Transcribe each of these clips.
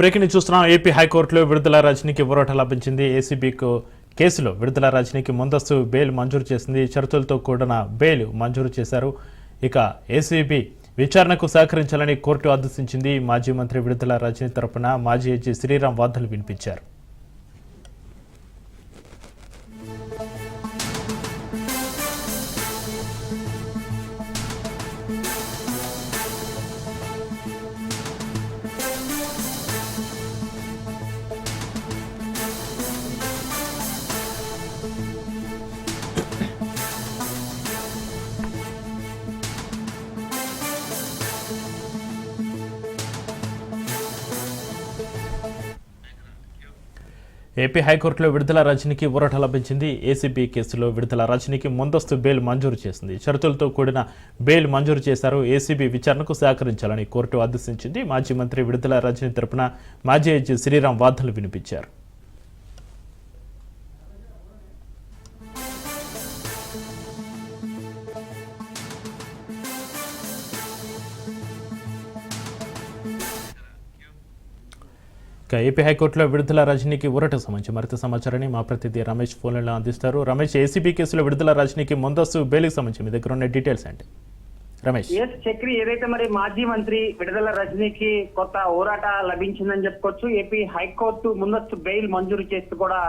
Breaking చూస్తున్నాం. AP హైకోర్టులో విడుదల రజనీకి ఊరట లభించింది. ఏసీబీ కేసులో విడుదల రజనీకి ముందస్తు బెయిల్ మంజూరు చేసింది. షరతులతో కూడిన బెయిల్ మంజూరు చేశారు. ఇక ఏసీబీ విచారణకు సహకరించాలని కోర్టు ఆదేశించింది. మాజీ మంత్రి విడుదల రజనీ తరపున మాజీ జడ్జి శ్రీరామ్ వాదనలు వినిపించారు. ఏపీ హైకోర్టులో విడుదల రజనీకి ఊరట లభించింది. ఏసీబీ కేసులో విడుదల రజనీకి ముందస్తు బెయిల్ మంజూరు చేసింది. షరతులతో కూడిన బెయిల్ మంజూరు చేశారు. ఏసీబీ విచారణకు సహకరించాలని కోర్టు ఆదేశించింది. మాజీ మంత్రి విడుదల రజనీ తరపున మాజీ జడ్జి శ్రీరామ్ వాదనలు వినిపించారు. ఏపీ హైకోర్టులో విడుదల రజనీకి ఊరట సంబంధించి మరింత సమాచారాన్ని మా ప్రతినిధి రమేష్ ఫోన్లలో అందిస్తారు. రమేష్, ఏసీబీ కేసులో విడుదల రజనీకి ముందస్తు బెయిల్కి సంబంధించి మీ దగ్గర ఉన్న డీటెయిల్స్ ఏంటి? రమేష్, చక్రి, ఏదైతే మరి మాజీ మంత్రి విడుదల రజనీకి కొత్త ఊరాట లభించిందని చెప్పుకోవచ్చు. ఏపీ హైకోర్టు ముందస్తు బెయిల్ మంజూరు చేస్తూ కూడా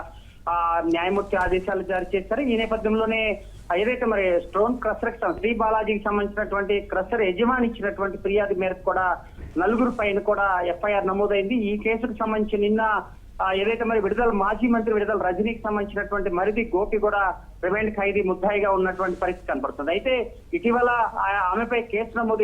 న్యాయమూర్తి ఆదేశాలు జారీ చేశారు. ఈ నేపథ్యంలోనే ఏదైతే మరి స్టోన్ క్రషర్ శ్రీ బాలాజీకి సంబంధించినటువంటి క్రషర్ యజమాని ఇచ్చినటువంటి ఫిర్యాదు మేరకు కూడా నలుగురు పైన కూడా ఎఫ్ఐఆర్ నమోదైంది. ఈ కేసుకు సంబంధించి నిన్న ఏదైతే మరి మాజీ మంత్రి విడుదల రజనీకి సంబంధించినటువంటి మరిది గోపి కూడా రిమాండ్ ఖైదీ ముద్దాయిగా ఉన్నటువంటి పరిస్థితి కనపడుతుంది. అయితే ఇటీవల ఆమెపై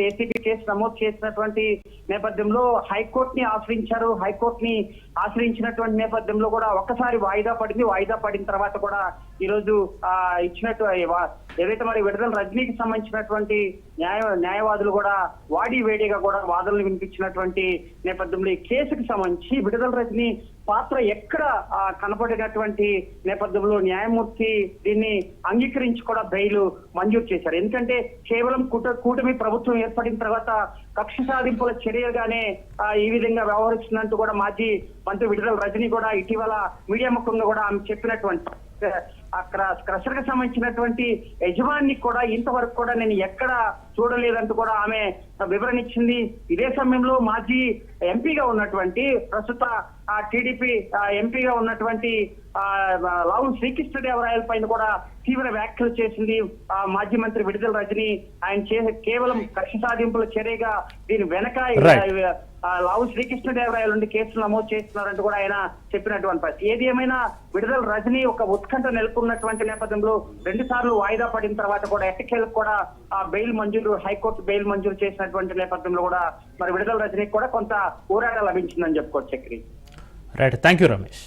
ఏసీబీ కేసు నమోదు చేసినటువంటి నేపథ్యంలో హైకోర్టుని ఆశ్రయించారు. హైకోర్టుని ఆశ్రయించినటువంటి నేపథ్యంలో కూడా ఒక్కసారి వాయిదా పడింది. వాయిదా పడిన తర్వాత కూడా ఈ రోజు ఇచ్చినట్టు ఏదైతే మరి విడుదల రజనీకి సంబంధించినటువంటి న్యాయవాదులు కూడా వాడి వేడిగా కూడా వాదనలు వినిపించినటువంటి నేపథ్యంలో ఈ కేసుకు సంబంధించి విడుదల రజనీ పాత్ర ఎక్కడ కనపడినటువంటి నేపథ్యంలో న్యాయమూర్తి దీన్ని అంగీకరించి కూడా బెయిల్ మంజూరు చేశారు. ఎందుకంటే కేవలం కూటమి ప్రభుత్వం ఏర్పడిన తర్వాత కక్ష సాధింపుల చర్యగానే ఈ విధంగా వ్యవహరిస్తున్నట్టు కూడా మాజీ మంత్రి విడుదల రజనీ కూడా ఇటీవల మీడియా ముఖంగా కూడా ఆమె చెప్పినటువంటి అక్కడ క్రషర్ కి సంబంధించినటువంటి యజమాని కూడా ఇంతవరకు కూడా నేను ఎక్కడ చూడలేదంటూ కూడా ఆమె వివరణ ఇచ్చింది. ఇదే సమయంలో మాజీ ఎంపీగా ఉన్నటువంటి ప్రస్తుత టీడీపీ ఎంపీగా ఉన్నటువంటి లావు శ్రీకృష్ణదేవరాయల పైన కూడా తీవ్ర వ్యాఖ్యలు చేసింది మాజీ మంత్రి విడుదల రజనీ. ఆయన కేవలం కక్ష సాధింపుల చర్యగా దీని వెనక లావు శ్రీకృష్ణదేవరాయల నుండి కేసులు నమోదు చేస్తున్నారంటూ కూడా ఆయన చెప్పినటువంటి పరిస్థితి. ఏది ఏమైనా విడుదల రజనీ ఒక ఉత్కంఠ నెలకొన్నటువంటి నేపథ్యంలో 2 సార్లు వాయిదా పడిన తర్వాత కూడా ఎట్టకేలకు కూడా బెయిల్ మంజూరు హైకోర్టు బెయిల్ మంజూరు చేసినటువంటి నేపథ్యంలో కూడా మరి విడుదల రజనీకి కూడా కొంత ఊరాట లభించిందని చెప్పుకోవచ్చు. Chakri, right, thank you Ramesh.